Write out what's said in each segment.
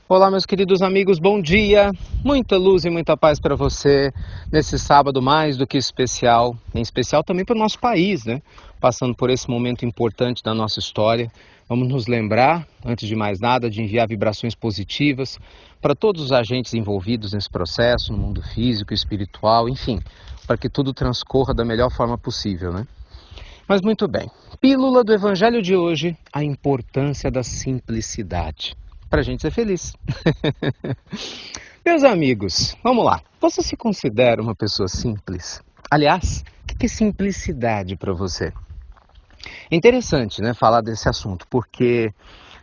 Olá, meus queridos amigos, bom dia! Muita luz e muita paz para você nesse sábado mais do que especial, em especial também para o nosso país, né? Passando por esse momento importante da nossa história. Vamos nos lembrar, antes de mais nada, de enviar vibrações positivas para todos os agentes envolvidos nesse processo, no mundo físico, espiritual, enfim, para que tudo transcorra da melhor forma possível, né? Mas muito bem, pílula do Evangelho de hoje, a importância da simplicidade. Para a gente ser feliz. Meus amigos, vamos lá. Você se considera uma pessoa simples? Aliás, o que é simplicidade para você? É interessante, né, falar desse assunto, porque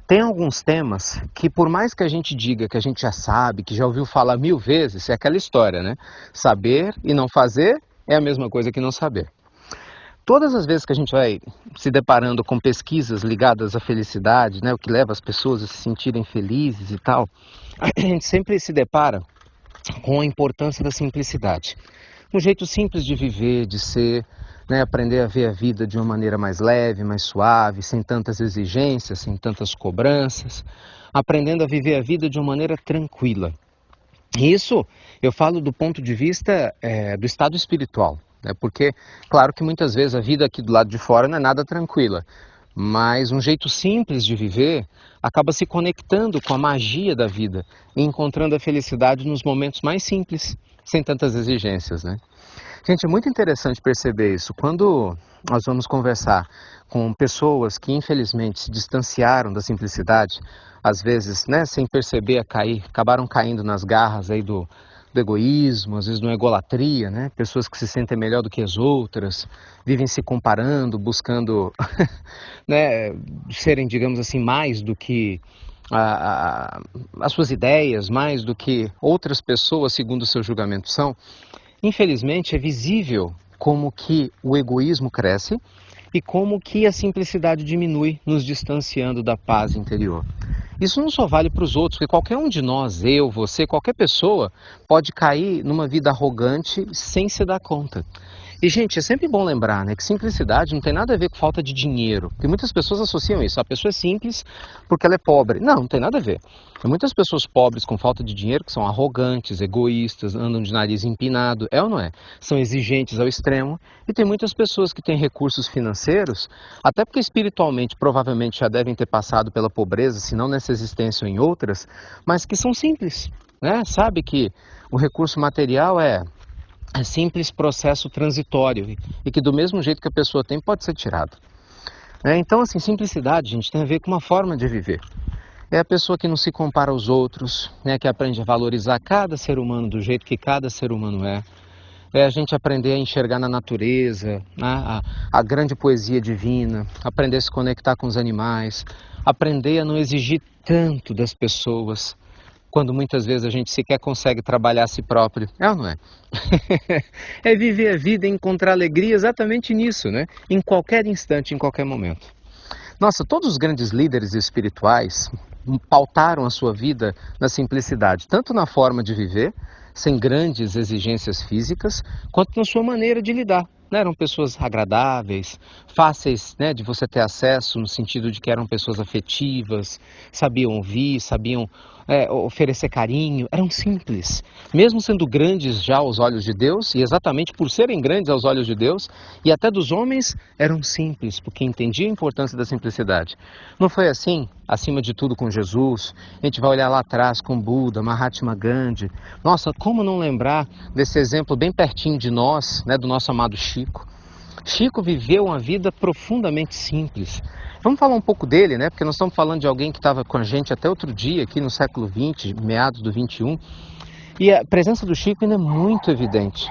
tem alguns temas que, por mais que a gente diga que a gente já sabe, que já ouviu falar 1000 vezes, é aquela história, né? Saber e não fazer é a mesma coisa que não saber. Todas as vezes que a gente vai se deparando com pesquisas ligadas à felicidade, né, o que leva as pessoas a se sentirem felizes e tal, a gente sempre se depara com a importância da simplicidade. Um jeito simples de viver, de ser, né, aprender a ver a vida de uma maneira mais leve, mais suave, sem tantas exigências, sem tantas cobranças, aprendendo a viver a vida de uma maneira tranquila. Isso eu falo do ponto de vista do estado espiritual, né? Porque, claro que muitas vezes a vida aqui do lado de fora não é nada tranquila, mas um jeito simples de viver acaba se conectando com a magia da vida e encontrando a felicidade nos momentos mais simples, sem tantas exigências, né? Gente, é muito interessante perceber isso. Quando nós vamos conversar com pessoas que infelizmente se distanciaram da simplicidade, às vezes, né, sem perceber acabaram caindo nas garras aí do egoísmo, às vezes na egolatria, né? Pessoas que se sentem melhor do que as outras, vivem se comparando, buscando né, serem, digamos assim, mais do que as suas ideias, mais do que outras pessoas, segundo o seu julgamento, são. Infelizmente, é visível como que o egoísmo cresce e como que a simplicidade diminui, nos distanciando da paz interior. Isso não só vale para os outros, porque qualquer um de nós, eu, você, qualquer pessoa, pode cair numa vida arrogante sem se dar conta. E, gente, é sempre bom lembrar, né, que simplicidade não tem nada a ver com falta de dinheiro, porque muitas pessoas associam isso. A pessoa é simples porque ela é pobre. Não, não tem nada a ver. Tem muitas pessoas pobres com falta de dinheiro que são arrogantes, egoístas, andam de nariz empinado, é ou não é? São exigentes ao extremo. E tem muitas pessoas que têm recursos financeiros, até porque espiritualmente provavelmente já devem ter passado pela pobreza, se não nessa existência ou em outras, mas que são simples, né? Sabe que o recurso material é simples processo transitório e que do mesmo jeito que a pessoa tem pode ser tirado. Então, assim, simplicidade, gente, tem a ver com uma forma de viver. É a pessoa que não se compara aos outros, né, que aprende a valorizar cada ser humano do jeito que cada ser humano é. É a gente aprender a enxergar na natureza, né, a grande poesia divina, aprender a se conectar com os animais, aprender a não exigir tanto das pessoas, quando muitas vezes a gente sequer consegue trabalhar a si próprio. É ou não é? É viver a vida e encontrar alegria exatamente nisso, né? Em qualquer instante, em qualquer momento. Nossa, todos os grandes líderes espirituais pautaram a sua vida na simplicidade, tanto na forma de viver, sem grandes exigências físicas, quanto na sua maneira de lidar. Eram pessoas agradáveis, fáceis, né, de você ter acesso, no sentido de que eram pessoas afetivas, sabiam ouvir, sabiam oferecer carinho, eram simples. Mesmo sendo grandes já aos olhos de Deus, e exatamente por serem grandes aos olhos de Deus, e até dos homens, eram simples, porque entendiam a importância da simplicidade. Não foi assim, acima de tudo, com Jesus? A gente vai olhar lá atrás com Buda, Mahatma Gandhi. Nossa, como não lembrar desse exemplo bem pertinho de nós, né, do nosso amado Chico? Chico viveu uma vida profundamente simples. Vamos falar um pouco dele, né? Porque nós estamos falando de alguém que estava com a gente até outro dia, aqui no século XX, meados do XXI. E a presença do Chico ainda é muito evidente.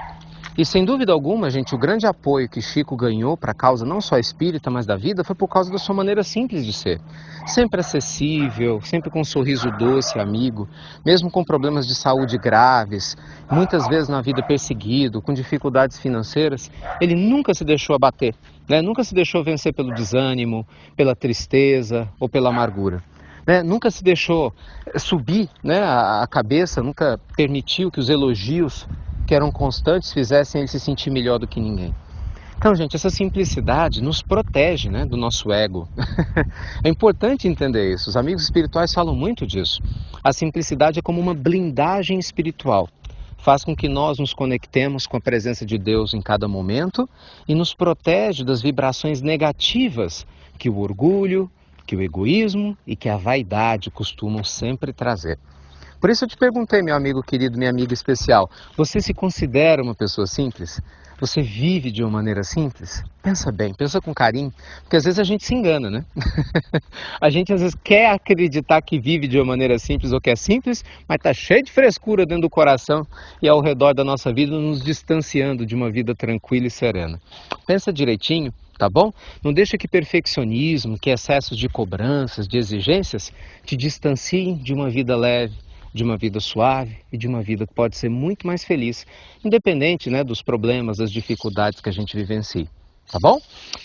E sem dúvida alguma, gente, o grande apoio que Chico ganhou para a causa não só espírita, mas da vida, foi por causa da sua maneira simples de ser. Sempre acessível, sempre com um sorriso doce, amigo, mesmo com problemas de saúde graves, muitas vezes na vida perseguido, com dificuldades financeiras, ele nunca se deixou abater, né? Nunca se deixou vencer pelo desânimo, pela tristeza ou pela amargura. Nunca se deixou subir, né, a cabeça, nunca permitiu que os elogios que eram constantes fizessem ele se sentir melhor do que ninguém. Então, gente, essa simplicidade nos protege, né, do nosso ego. É importante entender isso. Os amigos espirituais falam muito disso. A simplicidade é como uma blindagem espiritual. Faz com que nós nos conectemos com a presença de Deus em cada momento e nos protege das vibrações negativas que o orgulho, que o egoísmo e que a vaidade costumam sempre trazer. Por isso eu te perguntei, meu amigo querido, minha amiga especial, você se considera uma pessoa simples? Você vive de uma maneira simples? Pensa bem, pensa com carinho, porque às vezes a gente se engana, né? A gente às vezes quer acreditar que vive de uma maneira simples ou que é simples, mas está cheio de frescura dentro do coração e ao redor da nossa vida, nos distanciando de uma vida tranquila e serena. Pensa direitinho, tá bom? Não deixa que perfeccionismo, que excessos de cobranças, de exigências, te distanciem de uma vida leve, de uma vida suave e de uma vida que pode ser muito mais feliz, independente, né, dos problemas, das dificuldades que a gente vivencia. Tá bom?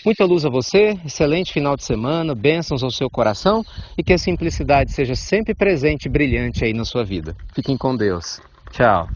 Muita luz a você, excelente final de semana, bênçãos ao seu coração e que a simplicidade seja sempre presente e brilhante aí na sua vida. Fiquem com Deus. Tchau.